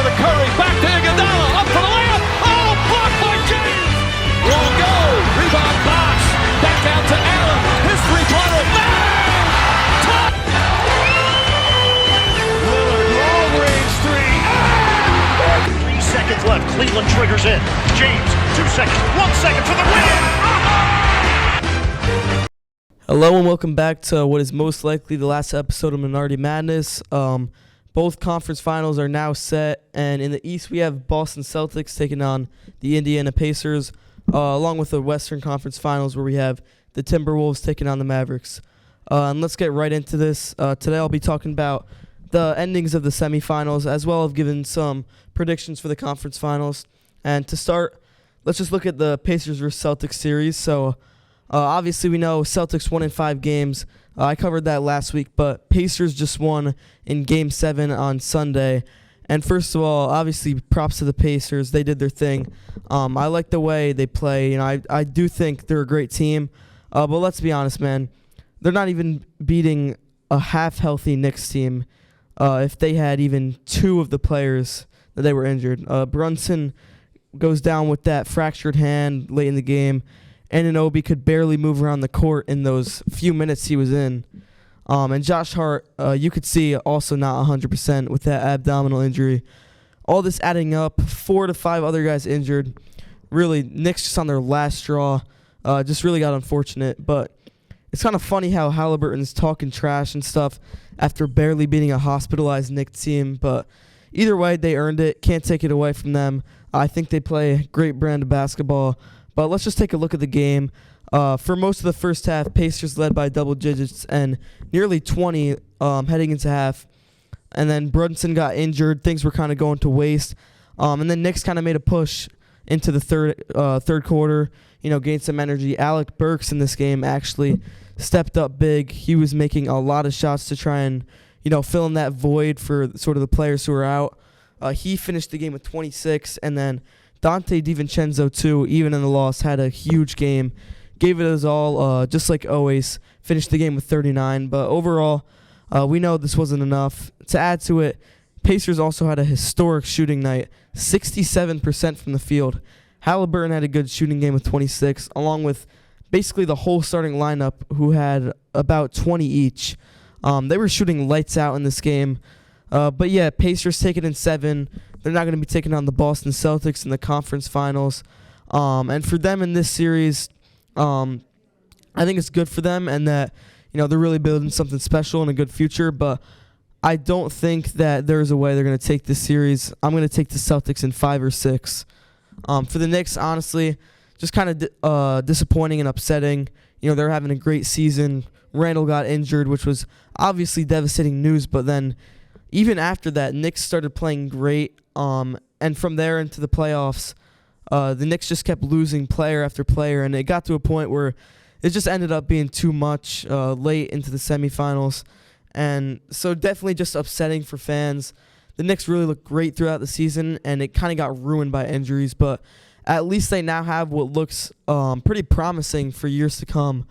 to Curry, back to Iguodala, up for the layup. Oh, blocked by James. Won't go. Rebound Box. Back out to Allen. His three-pointer. Bang! Lillard, long-range three. 3 seconds left. Cleveland triggers in. James, 2 seconds. 1 second for the win. Hello and welcome back to what is most likely the last episode of Minardi Madness. Both conference finals are now set, and in the East we have Boston Celtics taking on the Indiana Pacers, along with the Western Conference Finals where we have the Timberwolves taking on the Mavericks. And let's get right into this. Today I'll be talking about the endings of the semifinals, as well as giving some predictions for the conference finals. And to start, let's just look at the Pacers vs. Celtics series. So obviously, we know Celtics won in 5 games. I covered that last week, but Pacers just won in Game 7 on Sunday. And first of all, obviously, props to the Pacers. They did their thing. I like the way they play. I do think they're a great team. But let's be honest, man. They're not even beating a half-healthy Knicks team if they had even 2 of the players that they were injured. Brunson goes down with that fractured hand late in the game. Anunoby could barely move around the court in those few minutes he was in. And Josh Hart, you could see also not 100% with that abdominal injury. All this adding up, 4 to 5 other guys injured. Really, Knicks just on their last straw. Just really got unfortunate. But it's kind of funny how Halliburton's talking trash and stuff after barely beating a hospitalized Knicks team. But either way, they earned it. Can't take it away from them. I think they play a great brand of basketball. But let's just take a look at the game. For most of the first half, Pacers led by double digits and nearly 20 heading into half. And then Brunson got injured. Things were kind of going to waste. And then Knicks kind of made a push into the third quarter, gained some energy. Alec Burks in this game actually stepped up big. He was making a lot of shots to try and, fill in that void for sort of the players who were out. He finished the game with 26, and then Dante DiVincenzo, too, even in the loss, had a huge game. Gave it his all, just like always. Finished the game with 39. But overall, we know this wasn't enough. To add to it, Pacers also had a historic shooting night, 67% from the field. Halliburton had a good shooting game with 26, along with basically the whole starting lineup, who had about 20 each. They were shooting lights out in this game. But yeah, Pacers take it in 7. They're not going to be taking on the Boston Celtics in the conference finals. And for them in this series, I think it's good for them and that, they're really building something special and a good future. But I don't think that there's a way they're going to take this series. I'm going to take the Celtics in 5 or 6. For the Knicks, honestly, just kind of disappointing and upsetting. They're having a great season. Randall got injured, which was obviously devastating news. But then even after that, Knicks started playing great. And from there into the playoffs, the Knicks just kept losing player after player, and it got to a point where it just ended up being too much late into the semifinals. And so definitely just upsetting for fans. The Knicks really looked great throughout the season, and it kind of got ruined by injuries, but at least they now have what looks pretty promising for years to come.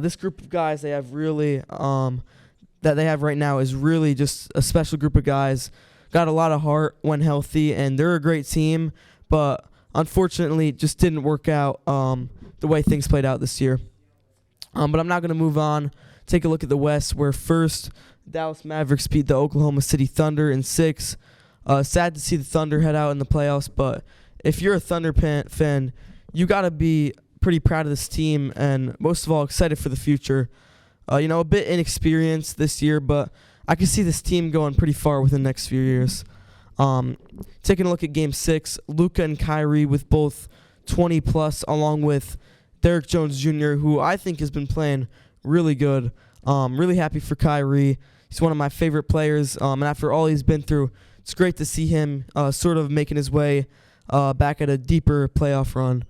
This group of guys they have really that they have right now is really just a special group of guys. Got a lot of heart when healthy, and they're a great team, but unfortunately it just didn't work out the way things played out this year. But I'm now going to move on, take a look at the West, where first Dallas Mavericks beat the Oklahoma City Thunder in 6. Sad to see the Thunder head out in the playoffs, but if you're a Thunder fan, you got to be pretty proud of this team and most of all excited for the future. A bit inexperienced this year, but I can see this team going pretty far within the next few years. Taking a look at Game 6, Luka and Kyrie with both 20-plus, along with Derrick Jones Jr., who I think has been playing really good. Really happy for Kyrie. He's one of my favorite players, and after all he's been through, it's great to see him sort of making his way back at a deeper playoff run.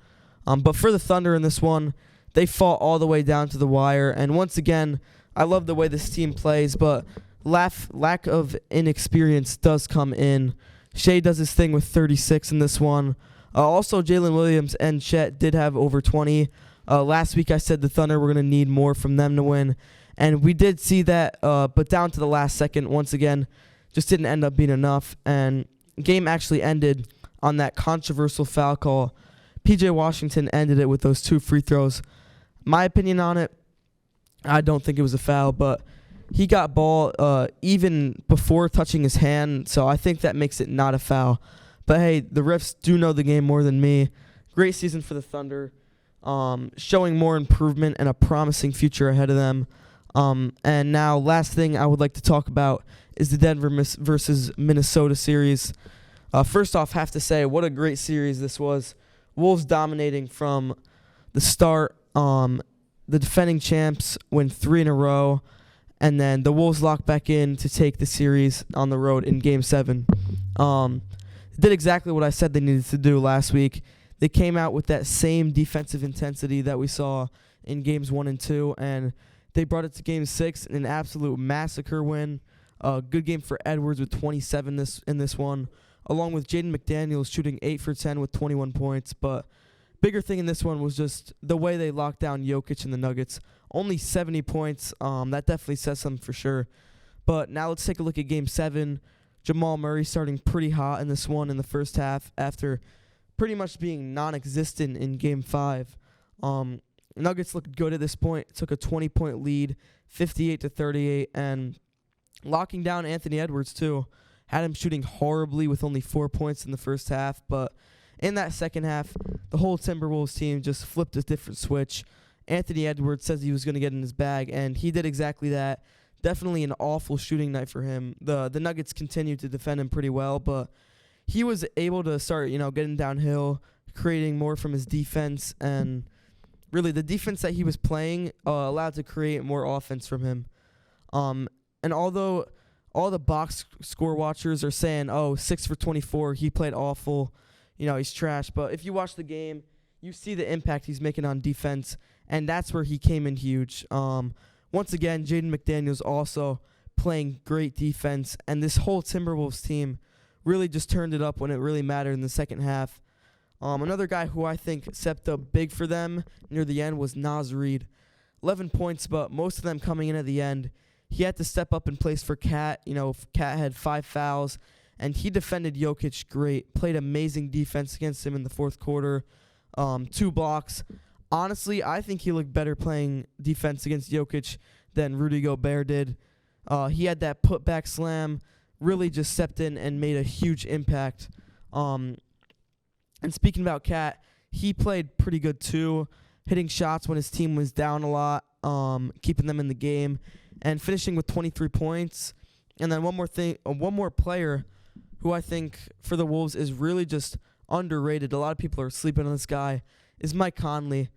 But for the Thunder in this one, they fought all the way down to the wire, and once again, I love the way this team plays, but lack of inexperience does come in. Shea does his thing with 36 in this one. Also, Jalen Williams and Chet did have over 20. Last week I said the Thunder were going to need more from them to win, and we did see that, but down to the last second once again, just didn't end up being enough. And game actually ended on that controversial foul call. PJ Washington ended it with those 2 free throws. My opinion on it, I don't think it was a foul, but he got ball even before touching his hand, so I think that makes it not a foul. But hey, the refs do know the game more than me. Great season for the Thunder, showing more improvement and a promising future ahead of them. And now, last thing I would like to talk about is the Denver versus Minnesota series. First off, have to say, what a great series this was. Wolves dominating from the start. The defending champs win 3 in a row. And then the Wolves locked back in to take the series on the road in Game 7. Did exactly what I said they needed to do last week. They came out with that same defensive intensity that we saw in Games 1 and 2, and they brought it to Game 6 in an absolute massacre win. Good game for Edwards with 27 in this one, along with Jaden McDaniels shooting 8 for 10 with 21 points. But bigger thing in this one was just the way they locked down Jokic and the Nuggets. Only 70 points. That definitely says something for sure. But now let's take a look at Game 7. Jamal Murray starting pretty hot in this one in the first half after pretty much being non-existent in Game 5. Nuggets looked good at this point. Took a 20-point lead, 58-38, and locking down Anthony Edwards too. Had him shooting horribly with only 4 points in the first half. But in that second half, the whole Timberwolves team just flipped a different switch. Anthony Edwards says he was going to get in his bag, and he did exactly that. Definitely an awful shooting night for him. The Nuggets continued to defend him pretty well, but he was able to start, getting downhill, creating more from his defense, and really the defense that he was playing allowed to create more offense from him. And although all the box score watchers are saying, 6 for 24, he played awful, he's trash. But if you watch the game, you see the impact he's making on defense, and that's where he came in huge. Once again, Jaden McDaniels also playing great defense, and this whole Timberwolves team really just turned it up when it really mattered in the second half. Another guy who I think stepped up big for them near the end was Naz Reid. 11 points, but most of them coming in at the end. He had to step up in place for Cat. Cat had 5 fouls, and he defended Jokic great. Played amazing defense against him in the fourth quarter. 2 blocks. Honestly, I think he looked better playing defense against Jokic than Rudy Gobert did. He had that putback slam, really just stepped in and made a huge impact. And speaking about Cat, he played pretty good too, hitting shots when his team was down a lot, keeping them in the game, and finishing with 23 points. And then one more player who I think for the Wolves is really just underrated. A lot of people are sleeping on this guy, is Mike Conley.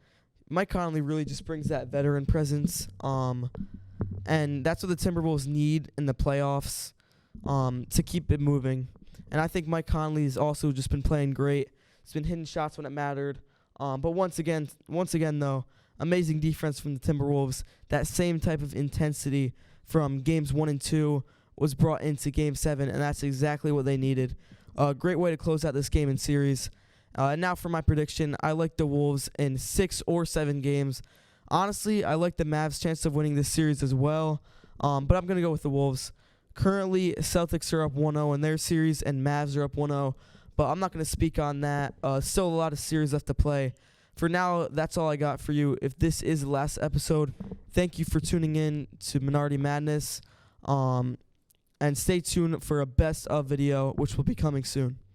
Mike Conley really just brings that veteran presence, and that's what the Timberwolves need in the playoffs to keep it moving. And I think Mike Conley's also just been playing great. He's been hitting shots when it mattered. But once again, though, amazing defense from the Timberwolves. That same type of intensity from Games 1 and 2 was brought into Game 7, and that's exactly what they needed. Great way to close out this game and series. And now for my prediction, I like the Wolves in 6 or 7 games. Honestly, I like the Mavs' chance of winning this series as well, but I'm going to go with the Wolves. Currently, Celtics are up 1-0 in their series, and Mavs are up 1-0, but I'm not going to speak on that. Still a lot of series left to play. For now, that's all I got for you. If this is the last episode, thank you for tuning in to Minardi Madness, and stay tuned for a best of video, which will be coming soon.